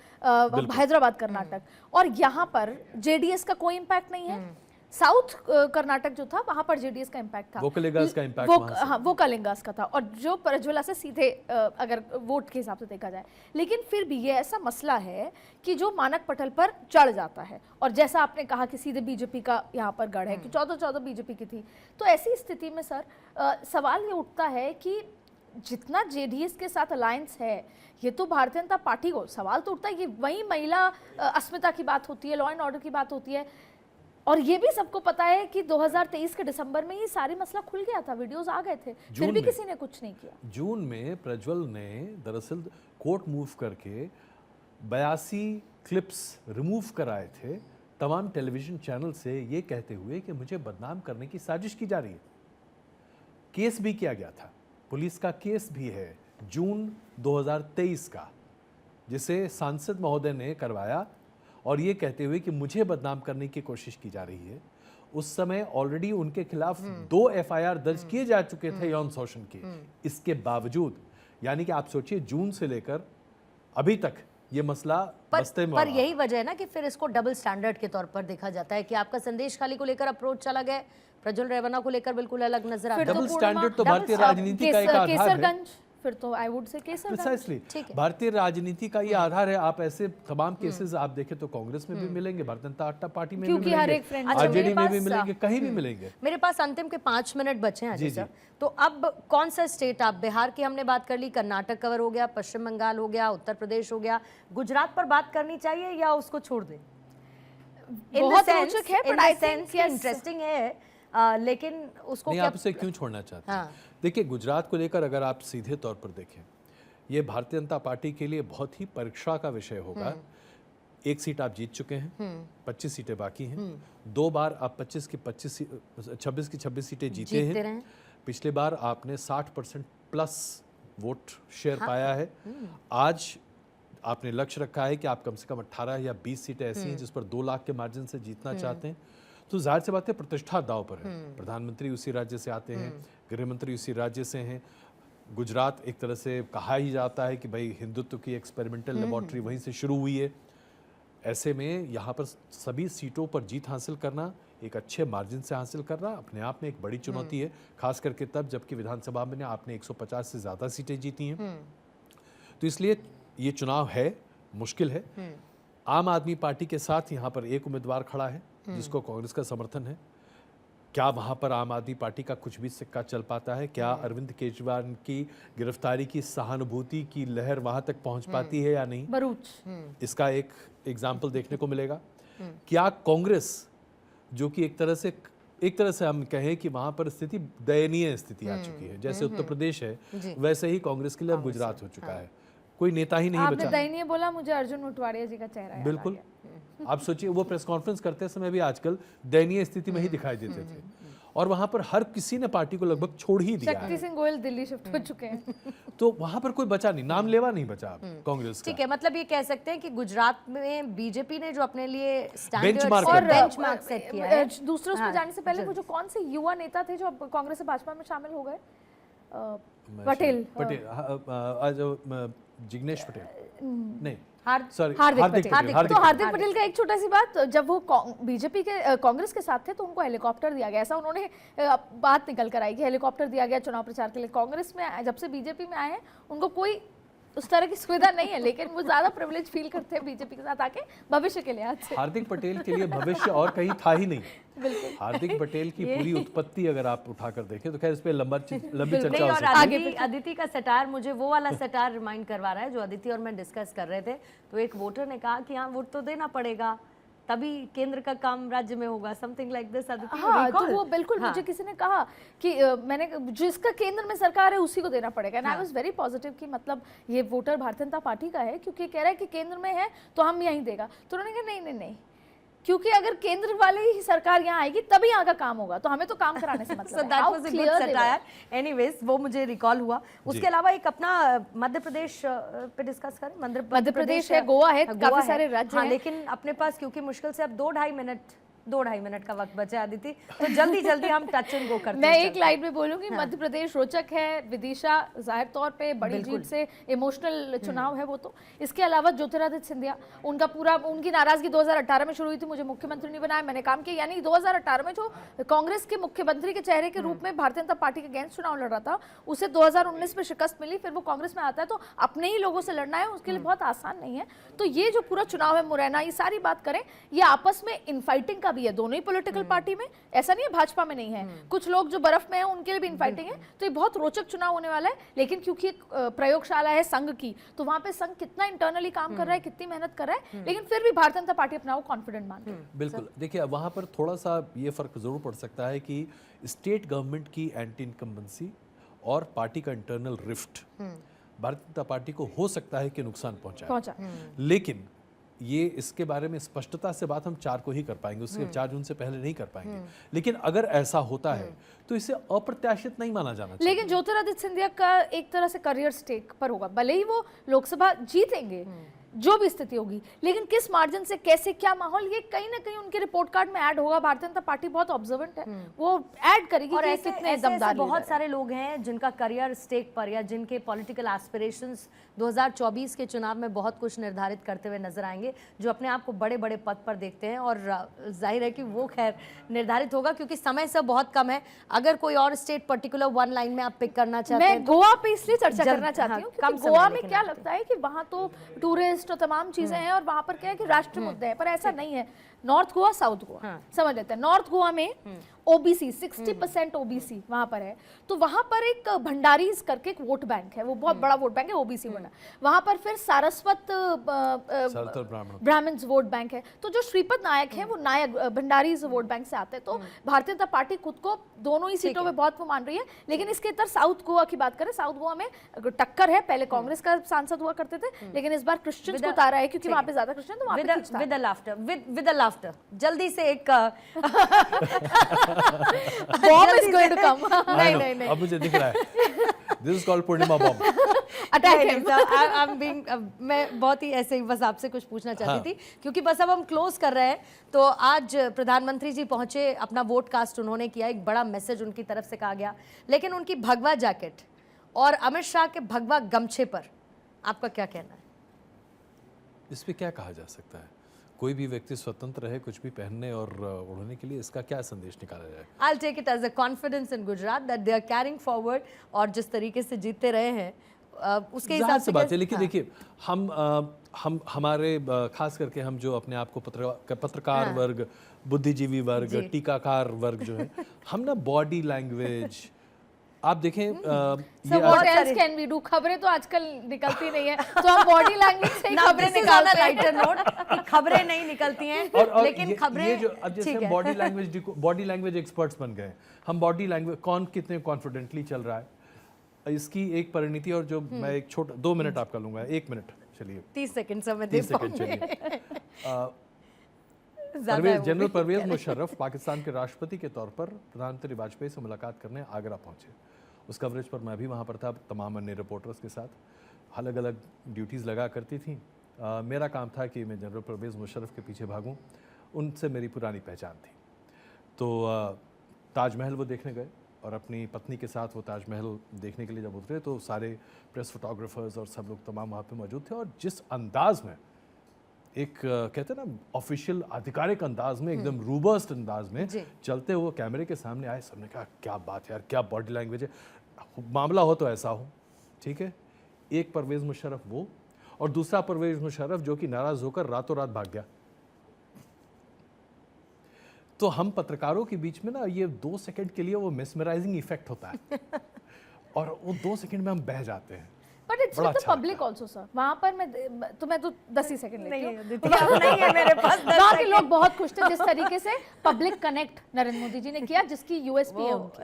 हैदराबाद कर्नाटक, और यहाँ पर जेडीएस का कोई इम्पैक्ट नहीं है। साउथ कर्नाटक जो था वहां पर जेडीएस का इम्पैक्ट था, वो कलिंगास का इम्पैक्ट हाँ, वो कलिंगास का था, और जो प्रज्वला से सीधे अगर वोट के हिसाब से देखा जाए। लेकिन फिर भी ये ऐसा मसला है कि जो मानक पटल पर चढ़ जाता है, और जैसा आपने कहा कि सीधे बीजेपी का यहाँ पर गढ़ है कि 14 बीजेपी की थी, तो ऐसी स्थिति में सर सवाल ये उठता है कि जितना जेडीएस के साथ अलायंस है, ये तो भारतीय जनता पार्टी को सवाल तो उठता है कि वही महिला अस्मिता की बात होती है, लॉ एंड ऑर्डर की बात होती है, और ये भी सबको पता है कि 2023 के दिसंबर में ये सारी मसला खुल गया था, वीडियोस आ गए थे, फिर भी किसी ने कुछ नहीं किया। जून में प्रज्वल ने दरअसल कोर्ट मूव करके 82 क्लिप्स रिमूव कराए थे तमाम टेलीविजन चैनल से, ये कहते हुए कि मुझे बदनाम करने की साजिश की जा रही है। केस भी किया गया था, पुलिस का केस भी है जून 2023 का, जिसे सांसद महोदय ने करवाया और ये कहते हुए कि मुझे बदनाम करने की कोशिश की जा रही है। उस समय ऑलरेडी उनके खिलाफ 2 एफआईआर दर्ज किए जा चुके थे यौन शोषण के। इसके बावजूद, यानी कि आप सोचिए जून से लेकर अभी तक ये मसला बस्ते में। पर यही वजह है ना कि फिर इसको डबल स्टैंडर्ड के तौर पर देखा जाता है कि आपका संदेश खाली को लेकर अप्रोच चला गया, प्रज्वल रेवन्ना को लेकर बिल्कुल अलग नजर आता है। डबल स्टैंडर्ड तो भारतीय राजनीति का एक आधार है। फिर तो I would say Kaiserganj. Precisely भारतीय राजनीति का ये आधार है। आप ऐसे तमाम केसेस आप देखें तो कांग्रेस में भी मिलेंगे, भारतीय जनता पार्टी में भी मिलेंगे, आरजेडी में भी मिलेंगे, कहीं भी मिलेंगे। मेरे पास अंतिम के 5 मिनट बचे हैं अजय सर, तो अब कौन सा स्टेट, आप बिहार की हमने बात कर ली, कर्नाटक कवर हो गया, पश्चिम बंगाल हो गया, उत्तर प्रदेश हो गया, गुजरात पर बात करनी चाहिए या उसको छोड़ दें? बहुत रोचक है, but I think इंटरेस्टिंग है, लेकिन उसको नहीं, आप उसे क्यों छोड़ना चाहते हैं? देखिए, गुजरात को लेकर अगर आप सीधे तौर पर देखें, ये भारतीय जनता पार्टी के लिए बहुत ही परीक्षा का विषय होगा। 1 सीट आप जीत चुके हैं, 25 सीटें बाकी हैं। 2 बार आप 26 की 26 सीटें जीते हैं। पिछले बार आपने 60% प्लस वोट शेयर पाया है। आज आपने लक्ष्य रखा है कि आप कम से कम 18 या 20 सीटें ऐसी हैं जिस पर 2 लाख के मार्जिन से जीतना चाहते हैं। तो जाहिर सी बात है प्रतिष्ठा दांव पर है। प्रधानमंत्री उसी राज्य से आते हैं, गृह मंत्री उसी राज्य से हैं। गुजरात एक तरह से कहा ही जाता है कि भाई हिंदुत्व की एक्सपेरिमेंटल लेबोरेटरी वहीं से शुरू हुई है। ऐसे में यहाँ पर सभी सीटों पर जीत हासिल करना, एक अच्छे मार्जिन से हासिल करना अपने आप में एक बड़ी चुनौती है, खास करके तब जबकि विधानसभा में आपने 150 से ज़्यादा सीटें जीती हैं। तो इसलिए ये चुनाव है, मुश्किल है। आम आदमी पार्टी के साथ यहाँ पर एक उम्मीदवार खड़ा है जिसको कांग्रेस का समर्थन है। क्या वहाँ पर आम आदमी पार्टी का कुछ भी सिक्का चल पाता है? क्या अरविंद केजरीवाल की गिरफ्तारी की सहानुभूति की लहर वहाँ तक पहुँच पाती है या नहीं? भरूच इसका एक एग्जाम्पल देखने को मिलेगा। क्या कांग्रेस, जो कि एक तरह से हम कहें कि वहाँ पर स्थिति दयनीय स्थिति आ चुकी है, जैसे उत्तर प्रदेश है वैसे ही कांग्रेस के लिए अब गुजरात हो चुका है। कोई नेता ही नहीं बचा। आपने दयनीय बोला, मुझे अर्जुन मोटवाड़िया जी का चेहरा याद बिल्कुल। आप सोचिए, वो प्रेस कॉन्फ्रेंस करते समय भी आजकल दयनीय स्थिति में ही दिखाई देते थे, और वहां पर हर किसी ने पार्टी को लगभग छोड़ ही दिया। शक्ति सिंह गोयल दिल्ली शिफ्ट हो चुके हैं। तो वहां पर कोई बचा नहीं, नाम लेवा नहीं बचा कांग्रेस का। ठीक है, मतलब ये कह सकते हैं कि गुजरात में बीजेपी ने जो अपने लिए बेंचमार्क और बेंचमार्क सेट किया है। दूसरे उसमें जाने से पहले वो जो कौन से युवा नेता थे जो अब कांग्रेस से भाजपा में शामिल हो गए, पटेल जिग्नेश पटेल नहीं, हार्दिक पटेल का एक छोटा सी बात, जब वो बीजेपी के कांग्रेस के साथ थे तो उनको हेलीकॉप्टर दिया गया, ऐसा उन्होंने बात निकल कर आई कि हेलीकॉप्टर दिया गया चुनाव प्रचार के लिए। कांग्रेस में जब से बीजेपी में आए हैं उनको कोई उस तरह की सुविधा नहीं है, लेकिन वो ज्यादा प्रिविलेज फील करते हैं बीजेपी के साथ आके भविष्य के लिहाज से। हार्दिक पटेल के लिए भविष्य और कहीं था ही नहीं। बिल्कुल। हार्दिक पटेल की पूरी उत्पत्ति अगर आप उठाकर देखें तो खैर इस पे लंबी चर्चा नहीं, हो और सकती है। अदिति का सटायर मुझे वो वाला सटायर रिमाइंड करवा रहा है जो अदिति और मैं डिस्कस कर रहे थे। तो एक वोटर ने कहा कि हाँ वोट तो देना पड़ेगा, तभी केंद्र का काम राज्य में होगा, समथिंग लाइक दिस। अदिति, हाँ, तो वो बिल्कुल मुझे किसी ने कहा कि मैंने जिसका केंद्र में सरकार है उसी को देना पड़ेगा, and I was very positive कि मतलब ये वोटर भारतीय जनता पार्टी का है, क्योंकि कह रहा है कि केंद्र में है तो हम यहीं देगा। तो उन्होंने कहा नहीं नहीं नहीं, क्योंकि अगर केंद्र वाले ही सरकार यहाँ आएगी तभी यहाँ का काम होगा, तो हमें तो काम कराने से मतलब So that was a good satire. Anyways, वो मुझे रिकॉल हुआ। उसके अलावा एक अपना मध्य प्रदेश पे डिस्कस करें। मध्य प्रदेश है, गोवा है, काफी सारे राज्य हाँ, हैं। लेकिन अपने पास क्योंकि मुश्किल से अब 2-2.5 मिनट का वक्त बचा है अदिति, तो जल्दी जल्दी हम टच एंड गो करते हैं। मैं एक लाइन में बोलूंगी, मध्य प्रदेश रोचक है, विदिशा जाहिर तौर पे बड़ी जीत से इमोशनल चुनाव है वो तो। इसके अलावा ज्योतिरादित्य सिंधिया, उनका पूरा उनकी नाराजगी 2018 में शुरू हुई थी, मुझे मुख्यमंत्री नहीं बनाया, मैंने काम किया, यानी 2018 में जो कांग्रेस के मुख्यमंत्री के चेहरे के रूप में भारतीय जनता पार्टी के अगेंस्ट चुनाव लड़ रहा था, उसे 2019 में शिकस्त मिली, फिर वो कांग्रेस में आता है, तो अपने ही लोगों से लड़ना है, उसके लिए बहुत आसान नहीं है। तो ये जो पूरा चुनाव है मुरैना, ये सारी बात करें, ये आपस में इनफाइटिंग का भी है, दोनों ही पॉलिटिकल पार्टी में, ऐसा नहीं है भाजपा में नहीं है, कुछ लोग जो बर्फ में हैं उनके लिए भी इनफाइटिंग है। तो ये बहुत रोचक चुनाव होने वाला है। लेकिन क्योंकि एक प्रयोगशाला है संघ की, तो वहां पे संघ कितना इंटरनली काम कर रहा है, कितनी मेहनत कर रहा है, लेकिन फिर भी भारतीय जनता पार्टी अपना वो कॉन्फिडेंट मानती है। बिल्कुल, देखिए वहाँ पर थोड़ा सा ये फर्क जरूर पड़ सकता है कि स्टेट गवर्नमेंट की एंटी इनकम्बेंसी और पार्टी का internal rift Bharatiya Janata party को हो सकता है कि नुकसान पहुंचा। लेकिन ये इसके बारे में स्पष्टता से बात हम 4 को ही कर पाएंगे, उसके 4 जून से पहले नहीं कर पाएंगे। लेकिन अगर ऐसा होता है तो इसे अप्रत्याशित नहीं माना जाना चाहिए। लेकिन ज्योतिरादित्य सिंधिया का एक तरह से करियर स्टेक पर होगा, भले ही वो लोकसभा जीतेंगे जो भी स्थिति होगी, लेकिन किस मार्जिन से, कैसे, क्या माहौल, ये कहीं ना कहीं उनके रिपोर्ट कार्ड में ऐड होगा। भारतीय जनता पार्टी बहुत ऑब्जर्वेंट है, वो ऐड करेगी और कि ऐसे कितने दमदार बहुत सारे लोग हैं जिनका करियर स्टेक पर या जिनके पॉलिटिकल एस्पिरेशंस 2024 के चुनाव में बहुत कुछ निर्धारित करते हुए नजर आएंगे, जो अपने आप को बड़े बड़े पद पर देखते हैं। और जाहिर है कि वो खैर निर्धारित होगा क्योंकि समय सब बहुत कम है। अगर कोई और स्टेट पर्टिकुलर वन लाइन में आप पिक करना चाहते हैं, मैं गोवा पे इसलिए चर्चा करना चाहती हूँ क्योंकि गोवा में क्या लेकिन लगता है कि वहाँ तो टूरिस्ट और तमाम चीजें हैं, और वहाँ पर क्या है कि राष्ट्रीय मुद्दे हैं, पर ऐसा नहीं है। नॉर्थ गोवा, साउथ गोवा समझ लेते हैं। नॉर्थ गोवा में ओबीसी 60% ओबीसी वहां पर है, तो वहां पर एक भंडारीज करके एक वोट बैंक है, वो बहुत बड़ा वोट बैंक है, ओबीसी बना। वहां पर फिर सारस्वत ब्राह्मण्स वोट बैंक है। तो जो श्रीपद नायक है वो नायक भंडारीज वोट बैंक से आते हैं। तो भारतीय जनता पार्टी खुद को दोनों ही सीटों में बहुत वो मान रही है। लेकिन इसके इतर साउथ गोवा की बात करें, साउथ गोवा में टक्कर है, पहले कांग्रेस का सांसद हुआ करते थे, लेकिन इस बार क्रिश्चियंस को उतारा है क्योंकि वहां पे ज्यादा क्रिश्चियन, तो वहां पे विद द लाफ्टर जल्दी से एक bomb is going to come. नहीं अब मुझे दिख रहा है, this is called Purnima bomb. मैं बहुत ही ऐसे ही बस आपसे कुछ पूछना चाहती थी क्योंकि बस अब हम क्लोज कर रहे हैं। तो आज प्रधानमंत्री जी पहुंचे, अपना वोट कास्ट उन्होंने किया, एक बड़ा मैसेज उनकी तरफ से कहा गया, लेकिन उनकी भगवा जैकेट और अमित शाह के भगवा गमछे पर आपका क्या कहना है? इस पे क्या कहा जा सकता है? कोई भी व्यक्ति स्वतंत्र है कुछ भी पहनने और ओढ़ने के लिए, इसका क्या संदेश निकाला जाए? I'll take it as a confidence in Gujarat that they are carrying forward, और जिस तरीके से जीतते रहे हैं उसके हिसाब से बात है। लेकिन देखिए हम हमारे खास करके हम जो अपने आप को पत्रकार वर्ग, बुद्धिजीवी वर्ग, टीकाकार वर्ग जो है, हम ना बॉडी लैंग्वेज आप देखें So what else can we do? खबरें तो आजकल निकलती नहीं है, तो हम बॉडी लैंग्वेज से खबरें निकालते हैं। लाइटर नोट कि खबरें नहीं निकलती हैं, लेकिन खबरें ये जो अब जैसे हम बॉडी लैंग्वेज एक्सपर्ट्स बन गए, हम बॉडी लैंग्वेज कौन कितने कॉन्फिडेंटली चल रहा है, इसकी एक परिणति। और जो मैं एक छोटा 2 मिनट आपका लूंगा, 1 मिनट चलिए, 30 सेकंड समय दे 30 सेकंड चलिए। जनरल परवेज मुशर्रफ पाकिस्तान के राष्ट्रपति के तौर पर प्रधानमंत्री वाजपेयी से मुलाकात करने आगरा पहुंचे। उस कवरेज पर मैं भी वहाँ पर था, तमाम अन्य रिपोर्टर्स के साथ, अलग अलग ड्यूटीज़ लगा करती थी। मेरा काम था कि मैं जनरल परवेज मुशर्रफ के पीछे भागूं, उनसे मेरी पुरानी पहचान थी। तो ताजमहल वो देखने गए और अपनी पत्नी के साथ वो ताजमहल देखने के लिए जब उतरे तो सारे प्रेस फोटोग्राफर्स और सब लोग तमाम वहाँ पे मौजूद थे। और जिस अंदाज में एक कहते हैं ना ऑफिशियल आधिकारिक अंदाज में, एकदम रूबस्ट अंदाज में चलते हुए कैमरे के सामने आए, सबने कहा क्या बात है यार, क्या बॉडी लैंग्वेज है, मामला हो तो ऐसा हो, ठीक है। एक परवेज मुशर्रफ वो और दूसरा परवेज मुशर्रफ जो कि नाराज होकर रातों रात भाग गया। तो हम पत्रकारों के बीच में ना ये 2 सेकंड के लिए वो मेस्मराइजिंग इफेक्ट होता है और वो 2 सेकंड में हम बह जाते हैं। बट इट्स बड़ा विद द अच्छा पब्लिक आल्सो सर। वहां पर मैं तो 10 ही सेकंड लेती हूँ। नहीं है मेरे पास वहाँ के लोग बहुत खुश थे जिस तरीके से पब्लिक कनेक्ट नरेंद्र मोदी जी ने किया, जिसकी यूएसपी है उनकी।